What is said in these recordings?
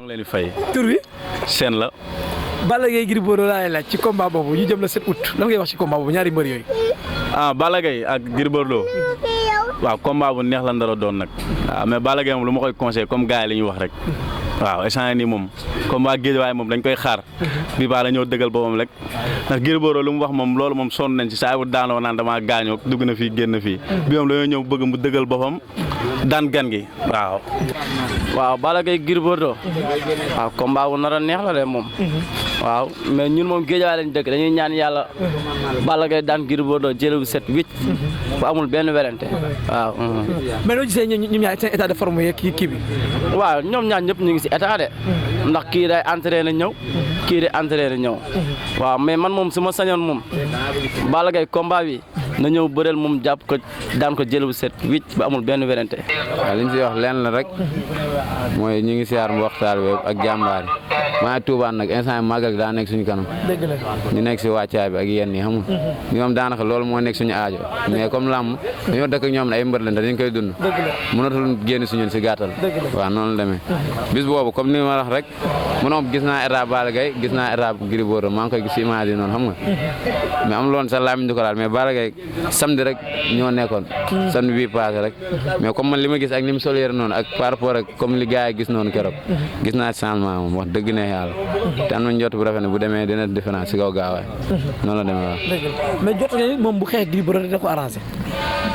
leen di fay. tur bi. seen la. Balla Gaye Gris Bordeaux laa lay laaj ci combat boobu ñu jëm la 7 août lan ngay wax ci combat boobu ñaari mbër yooyu. Balla Gaye ak Gris Bordeaux waaw combat bu neex la ndara doon nag waaw mais Balla Gaye moom lu ma koy conseillé comme gars yi li ñuy wax rek waaw échange nii moom combat Guédiawaye moom dañ koy xaar bi baa la ñëw dëggal boppam rek ndax Gris Bordeaux lu mu wax moom loolu moom sonn nañ ci saa bu daanoo naan damaa gaañoo dugg na fii génn fii bi moom dañoo ñëw bëgg mu dëggal boppam daan gan gi waaw. waaw Balla Gaye Gris Bordeaux waaw combat bu nar a neex la de moom waaw mais ñun moom Guédiawaye lañ dëkk dañuy ñaan yàlla Balla Gaye daan Gris Bordeaux jël bu 7-8 bu amul benn werante waaw. mais noo gisee ñoom ñaar seen état de forme yeeg kii bi. waaw ñoom ñaar ñëpp ñu ngi si état de ndax kii day entraîné ñëw kii day entraîné ñëw waaw mais man moom su ma sañoon moom Balla Gaye combat bi na ñëw bëreel moom jàpp ko daan ko jël bu 7-8 bu amul benn werante. waaw li ñu si wax lenn la rek mooy ñu ngi siyaar mu waxtaan ak jàmbaar yi maa ngi tuubaan nag instant màggal daa nekk suñu kanam dëgg la ñu nekk si wàccaay bi ak yenn yi xamul ñoom daanaka loolu moo nekk suñu aajo mais comme làmb dañoo dëkk ak ñoom ne ay mbër lañ dañ koy dund mënatul génn suñu si gàttal waaw noonu la demee bis boobu comme ni ma wax rek mënoom gis naa état Balla Gaye gis naa état Gris Bordeaux maa ngi koy gis si image yi noonu xam nga mais am loon sa laamiñ du ko daal mais Balla Gaye samedi rek ñoo nekkoon samedi bii passé rek mais comme man li ma gis ak ni mu sol yére noonu ak par rapport ak comme li gars yi gis noonu keroog gis naa changement moom wax dëgg ne yàlla te am nañ jot bu rafet ne bu demee dina différence si kaw gaawaay noonu la demee waaw. mais jot nga ni moom bu xeex Gris Bordeaux da ko arrangé.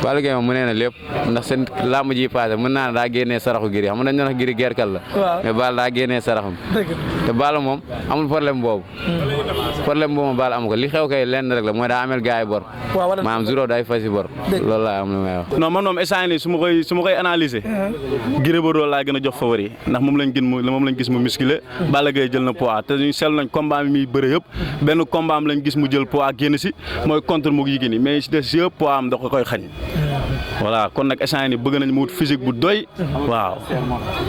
Balla Gaye moom mu nee na lépp ndax seen làmb ji passé mën naa ne daa génnee saraxu Gris xam nga dañ doon wax Gris gerkal la mais Balla daa génnee saraxam te Balla moom amul problème boobu problème boobu Balla amu ko li xew kay lenn rek la mooy daa amel gars yi bor maanaam zéro day fasi bor loolu laa am lu may wax. non man moom échange nii su ma koy analyser Gris Bordeaux laa gën a jox favori ndax moom lañ gis mu musculé Balla Gaye jël na poids te ñu seetlu nañ combat mi muy bëre yëpp benn combat am lañ gis mu jël poids génn si mooy contre mu Yékini mais si des yëpp poids am da ko koy xañ voilà kon nag échange ni bëgg nañ mu wut physique bu doy waaw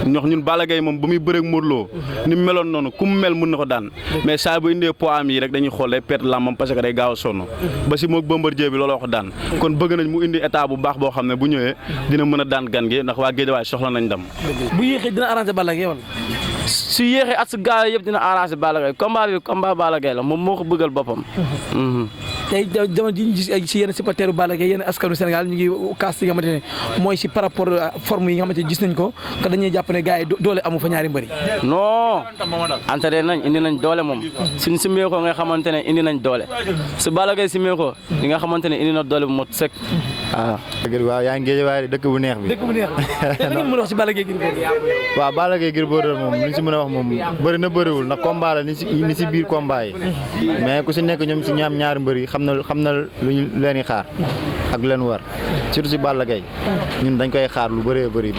ñun Balla Gaye moom ba muy bëreeg Modou Lo ni mu meloon noonu ku mu mel mën na ko daan mais saa bu indee poids am yi rek dañuy xool day perte làmbam parce que day gaaw a sonn ba si moog Bombardier bi looloo ko daan kon bëgg nañ mu indi état bu baax boo xam ne bu ñëwee dina mën a daan gan gi ndax waa Guédiawaye soxla nañ ndam. bu yéexee dina arrangé Balla Gaye wala. su yéexee at su gaaw yëpp dina arrangé Balla Gaye combat bi combat Balla Gaye la moom moo ko bëggal boppam. tey jamono ji ñu gis si yenn supporteru Balla Gaye yenn askanu Sénégal ñu ngi kaas yi nga xamante ne mooy si par rapport forme yi nga xamante ne gis nañ ko que dañuy jàpp ne gars yi doole amu fa ñaari mbëri. non entraîné nañ indi nañ doole moom suñ si meekoo nga xamante ne indi nañ doole su Balla Gaye si meekoo li nga xamante ne indi na doole bu mot sëkk waaw. waaw yaa ngi Guédiawaye dëkk bu neex bi. dëkk bu neex bi tey ngeen mën a wax si Balla Gaye Gris Bordeaux. waaw Balla Gaye Gris Bordeaux moom li ñu si mën a wax moom bëri na bëriwul ndax combat la ni si biir combat yi mais ku si nekk ñoom si ñaam ñaari mbër yi xam na lu leen di xaar ak leen war surtout si Balla Gaye ñun dañ koy xaar lu bëree bëri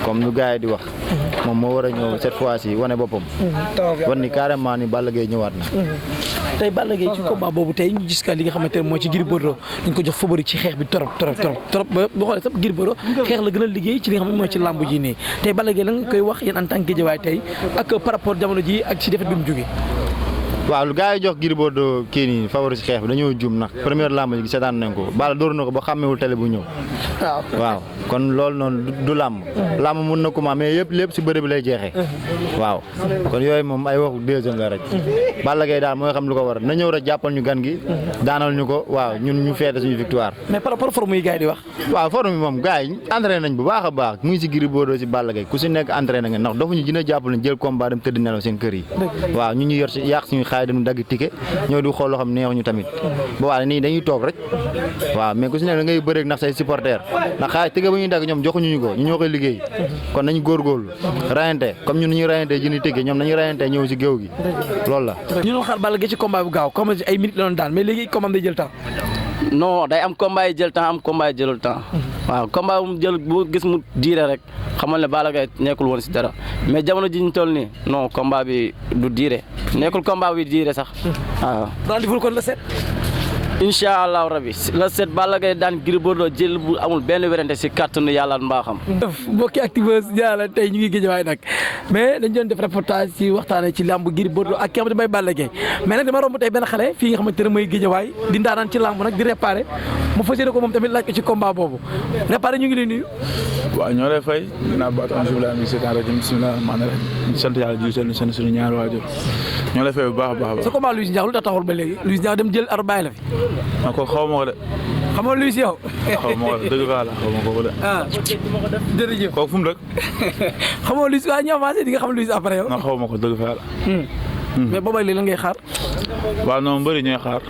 comme lu gars yi di wax moom moo war a ñëw cette fois ci wane boppam wan ni carrément ni Balla Gaye ñëwaat na. tey Balla Gaye ci combat boobu tey ñu gis ka li nga xamante ne mooy ci Gris Bordeaux dañ ko jox favori ci xeex bi trop ba boo xoolee sax Gris Bordeaux xeex la gën a liggéey ci li nga xam ne mooy ci làmb ji nii tey Balla Gaye la nga koy wax yéen en tant que Guédiawaye tey ak par rapport jamono ji ak ci défaite bi mu jógee. waaw lu gars yi jox Gris Bordeaux kii nii favori si xeex bi dañoo jum nag première lamb ji seetaan nañ ko Balla dóor na ko ba xàmmewul télé bu ñëw. waaw kon loolu noonu du làmb. làmb mun na commencé mais lépp si bëre bi lay jeexee. waaw kon yooyu moom ay waxu deuxième la rek. Balla Gaye daal mooy xam lu ko war na ñëw rek jàppal ñu gan gi daanal ñu ko waaw ñun ñu feete suñu victoire. mais par rapport forme yi gars yi di wax. waaw forme bi moom gars yi entraîné nañ bu baax a baax mu ngi si Gris Bordeaux si Balla Gaye ku si nekk entraîné nga ndax dafa ñu gën a jàppal ñu jël combat dem tëdd nelaw seen kër yi. waaw ñu yor si yàq suñu xaay dañu dagg ticket ñoo di xool loo xam neexuñu tamit bo waa nii dañuy toog rek waaw mais ku si nekk da ngay bëreeg ndax say supporter ndax xaay ticket bu ñuy dagg ñoom joxuñu ñu ko ñu ñoo koy liggéey kon nañu góorgóorlu rayante comme ñun nañuy rayante jëndi ticket ñoom nañuy rayante ñëw si géew gi loolu la. ñu doon xaar Balla Gaye ci combat bu gaaw comme ay minutes la doon daan mais léegi combat day jël temps. non day am combat yi jël temps am combat yi jëlul temps waaw combat bu jël bu gis mu diire rek xamal ne Balla Gaye nekkul woon si dara mais jamono ji ñu toll nii non combat bi du diire nekkul combat bi diire sax waaw. rendez-vous kon le 7. incha allahu rabi la set Balla Gaye daan Gris Bordeaux jël bu amul benn werante si kàttanu yàlla mbaaxam. mbokki activeurs Diallo tey ñu ngi Guédiawaye nag mais dañ doon def reportage ci waxtaanee ci lamb Gris Bordeaux ak ki nga xamante mooy Balla Gaye mais nag dama romb tey benn xale fii nga xamante ne mooy Guédiawaye di ndaanaan ci lamb nag di réparé mu fas yéene ko moom tamit laaj ko ci combat boobu réparé ñu ngi lay nuyu. waaw ñoo lay fay dinaa baat alhamdulilah mi seetaan rajo bisimilah rahmaani rahim sant yàlla di sant suñu ñaari waajur ñoo lay fay bu baax a baax. sa combat Luis Ndiago lu tax taxawul ba léegi Luis Ndiago dem jël ar bàyyi la fi. ah ko xaw ma ko de. xamoo Luis yow. xaw ma ko de dëgg fa la xaw ma ko de. ah jërëjëf. kooku fu mu dëkk. xamoo Luis waaye ñu avancé di nga xam Luis après yow. non xaw ma ko dëgg fa la. mais booba léegi lan ngay xaar. waaw non mbëri ñooy xaar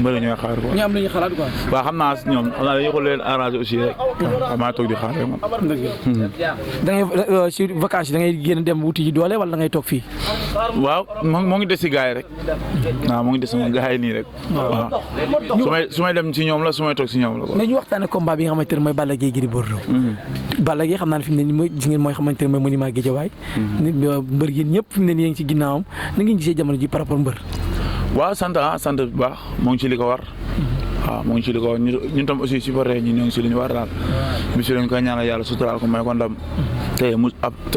mbëri ñooy xaar quoi. ñu am lu ñuy xalaat quoi. waaw xam naa ñoom xam naa dañuy xool leen arrangé aussi rek. waaw maa toog di xaar rek man. da ngay si vacances yi da ngay génn dem wuti ji doole wala da ngay toog fii. waaw moo ngi des si gars yi rek. waaw moo ngi des si gars yi nii rek. waaw su may dem si ñoom la su may toog si ñoom la quoi. mais ñu waxtaanee combat bi nga xamante ne mooy Balla Gaye Gris Bordeaux. Balla Gaye xam naa ne fi mu ne nii mooy gis ngeen mooy xamante ne mooy monument Guédiawaye. mbër yéen ñëpp fi mu ne nii yéen ci ginnaawam na ngeen gisee jamono ji par rapport mbër. waaw sant bu baax moo ngi ci li ko war. waaw moo ngi ci li ko war ñun tam aussi supporter ñi ñoo ngi si li ñu war daal bi si lañ koy ñaanal yàlla suturaal ko may ko ndam te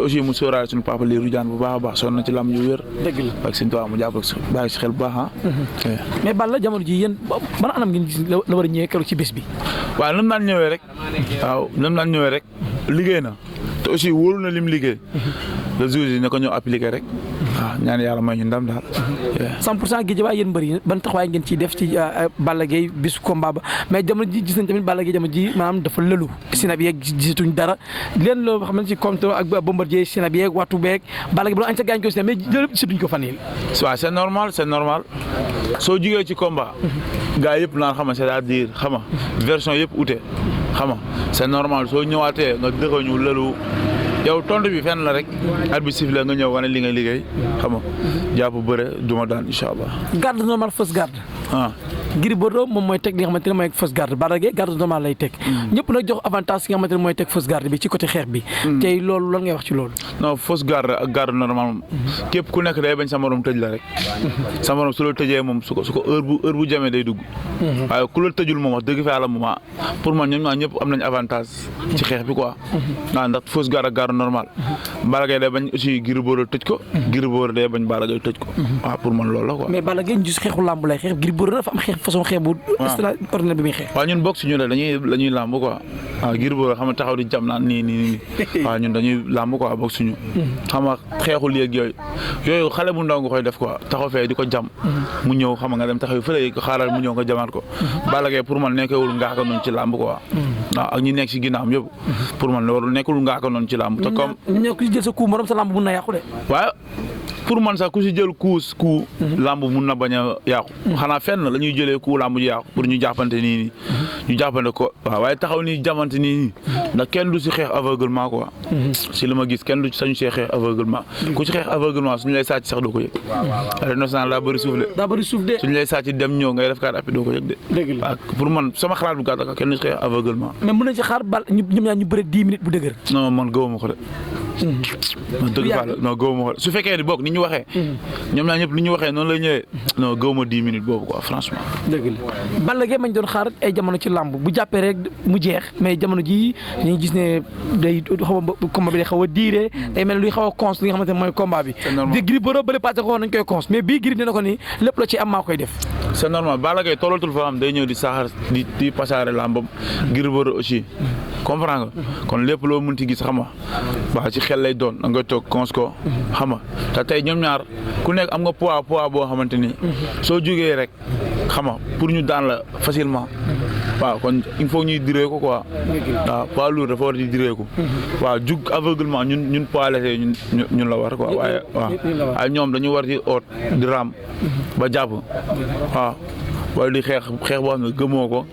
aussi mu sóoraale suñu papa Lirou Diane bu baax a baax sonn na ci lamb yu wér. dëgg la ak suñu tubaab mu jàpp bàyyi si xel bu baax mais Balla jamono ji yéen ban anam ngeen gis la war a ñëwee keroog ci bés bi. waaw nam daan ñëwee rek. waaw nam daan ñëwee rek liggéey na te aussi wóolu na lim liggéey. le jour yi ne ko ñëw appliqué rek. waaw ñaan yàlla may ñu ndam daal. 100% Guédiawaye yéen mbër yi ban taxawaay ngeen ciy def ci Balla Gaye bisu combat ba mais jamono ji gis nañ tamit Balla Gaye jamono ji maanaam dafa lëlu sinab yeeg gisatuñ dara leen loo xam ne ci compte ak Bombardier sinab yeeg wattu beeg Balla Gaye bu doon añ sa gaañ ko si mais lépp gisatuñ ko fan yi. waaw c'est normal soo jugee ci combat. gars yëpp naan xam nga c'est-à-dire xam nga version yëpp ute xam nga c'est normal soo ñëwaatee nga dëxëñu lëlu. yow tontu bi fenn la rek arbitre sifflé nga ñëw wane li nga liggéey xam nga jàpp bëre duma daan incha allah. garde normal fausse garde. Gris Bordeaux moom mooy teg li nga xamante ne mooy fausse garde Balla Gaye garde normal lay teg. ñëpp nag jox avantage ki nga xamante ne mooy teg fausse garde bi ci côté xeex bi. tey loolu lan ngay wax ci loolu. non fausse garde ak garde normal képp ku nekk day bañ sa morom tëj la rek. sa morom su la tëjee moom su ko heure bu jamee day dugg. waaye ku la tëjul moom wax dëgg fa yàlla moom pour man ñoom ñëpp am nañ avantage. ci xeex bi quoi. waaw ndax fausse garde ak garde normal. Balla Gaye day bañ aussi Gris Bordeaux tëj ko. Gris Bordeaux day bañ Balla Gaye tëj ko. waaw pour man loolu la quoi. mais Balla Gaye ñu gis xeexu làmb lay xeex Gris Bordeaux dafa am xeex façon xeex bu. ordinaire bi muy xeex. waaw ñun bokk si ñu la dañuy làmb quoi waaw Gris Bordeaux xam nga taxaw di jam naan nii waaw ñun dañuy làmb quoi bokk si ñu. xam nga xeexul yeeg yooyu xale bu ndaw nga koy def quoi taxaw fee di ko jam. mu ñëw xam nga dem taxaw fële xaaral mu ñëw nga jamaat ko. Balla Gaye pour man nekkewul ngaaka noonu ci làmb quoi. waaw ak ñi nekk si ginnaawam yëpp pour man loolu nekkul ngaaka noonu ci làmb. te comme ñu ku si jël sa coup morom sa làmb mun na yàqu de. waaw pour man sax ku si jël coup làmb mun na bañ a yàqu. xanaa fenn la ñuy jëlee coup làmb ji yàqu pour ñu jàppante nii ñu jàppante ko waaw waaye taxaw nii jamante nii ndax kenn du si xeex aveuglement quoi. si li ma gis kenn du sañu see xeex aveuglement. ku ci xeex aveuglement suñu lay sàcc sax doo ko yëg. arène nationale daa bëri suuf de. suñu lay sàcc dem ñëw ngay def kaat appui doo ko yëg de. dëgg la waaw pour man sama xalaat bu gàtt kenn du si xeex aveuglement. mais mën nañ ci xaar bal ñoom ñaar ñu bëre 10 minutes bu dëgër. non man gëwuma ko de. dëgg fa la non gëwuma ko de su fekkee ni bokk ni ñu waxee. ñoom ñaar ñëpp ni ñu waxee noonu lay ñëwee. non gëwuma 10 minutes boobu quoi franchement. dëgg la Balla Gaye mañ doon xaar ay jamono ci làmb bu jàppee rek mu jeex mais jamono ji ñu ngi gis ne day xaw a combat bi day xaw a diire day mel luy xaw a cons li nga xamante ne mooy combat bi. di Gris Bordeaux bële passé ko nañ koy cons mais bii Gris dina ko ni lépp la ci am maa koy def. c'est normal Balla Gaye tollatul fa am day ñëw di saaxar di passaare làmbam Gris Bordeaux aussi comprends nga kon lépp loo mënti gis xam nga ba ci xel lay doon da nga toog cons ko xam nga te tey ñoom ñaar ku nekk am nga poids boo xamante ni soo jógee rek xam nga pour ñu daan la facilement waaw kon il faut ñuy diree ko quoi waaw poids lourd dafa war di diree ko waaw jug aveuglement ñun poids léger ñun la war quoi waaye waaw ñoom dañu war di oot di raam ba jàpp waaw wala di xeex boo xam ne gëmoo ko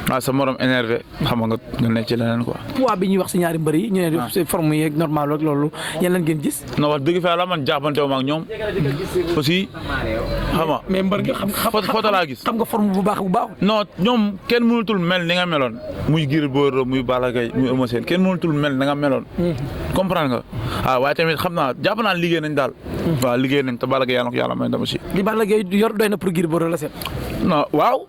waaw sa morom énervé xam nga nekk ci leneen quoi. poids bi ñuy wax si ñaari mbër yi ñu ne forme yeeg normal ak loolu yéen lan ngeen gis. non wax dëgg fa la man jàppante wu ma ak ñoom aussi xam nga. mais mbër nga xam photo laa gis. xam nga forme bu baax. non ñoom kenn mënatul mel ni nga meloon muy Gris Bordeaux muy Balla Gaye muy Eumeu Sène kenn mënatul mel ni nga meloon. comprendre nga waaw waaye tamit xam naa jàpp naa liggéey nañ daal. waaw liggéey nañ te Balla Gaye yàlla na ko yàlla may dama si. li Balla Gaye yor doy na pour Gris Bordeaux la set. non waaw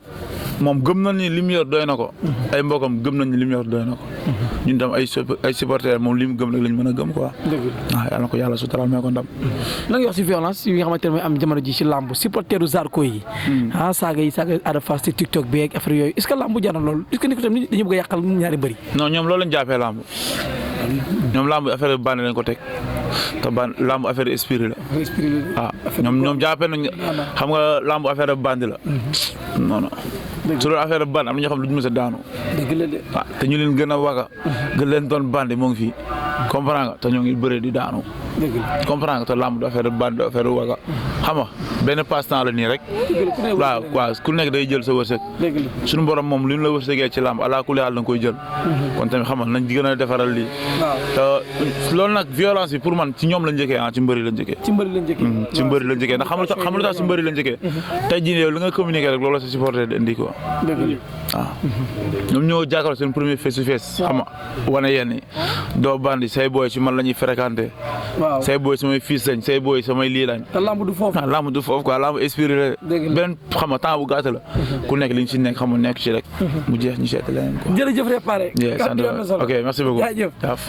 moom gëm nañ ni li mu yor doy na ko. ay mbokam gëm nañ ni li mu yor doy na ko. ñun tam ay supporters moom li mu gëm rek lañ mën a gëm quoi. dëgg la waaw yàlla na ko yàlla suturaal may ko ndam. lan nga wax si violence yi nga xamante ne mooy am jamono ji si làmb supporteru Zarko yi. saaga Ada Fass ci TikTok bi ak affaire yooyu est-ce que làmb jar na loolu est-ce que ni ko tam dañu bëgg a yàqal ñaari mbëri. non ñoom loolu lañ jàppee làmb ñoom làmb affaire bi bànn lañ ko teg te làmb affaire esprit la. waaw ñoom jàppee nañ xam nga làmb affaire bandi la. non non su doon affaire bandi am na ñoo xam ne du ñu mës a daanu. dëgg la de. waaw te ñu leen gën a waga gën leen doon bandi moo ngi fii comprendre nga te ñoo ngi bëre di daanu. dëgg la comprendre nga te làmb du affaire bandi du affaire waga xam nga benn passe-temps la nii rek. waaw ku nekk day jël sa wërsëg. dëgg la suñu borom moom li ñu la wërsëgee ci làmb ala kulli haal da nga koy jël. kon tamit xam nga nañ gën a defaral lii. te loolu nag violence bi pour man ci ñoom la njëkkee ci mbëri la njëkkee. ci mbëri la njëkkee. ci mbëri la njëkkee ndax xam lu tax ci mbëri la njëkkee. tey jii yow li nga communiqué rek loolu la sa supporter di indi quoi. dëgg la waaw ñoom ñoo jàkkaarloo seen premier face to face xam nga wane yenn yi doo bandi say booy ci man la ñuy fréquenté. waaw say booy samay fils lañ say booy samay lii lañ. te lamb du foofu. lamb du foofu quoi lamb inspiré la. benn xam nga temps bu gàtt la. ku nekk li ñu ci nekk xam nga nekk ci rek. mu jeex ñu seet leneen quoi. jërëjëf réparé. ok merci beaucoup. jaajëf.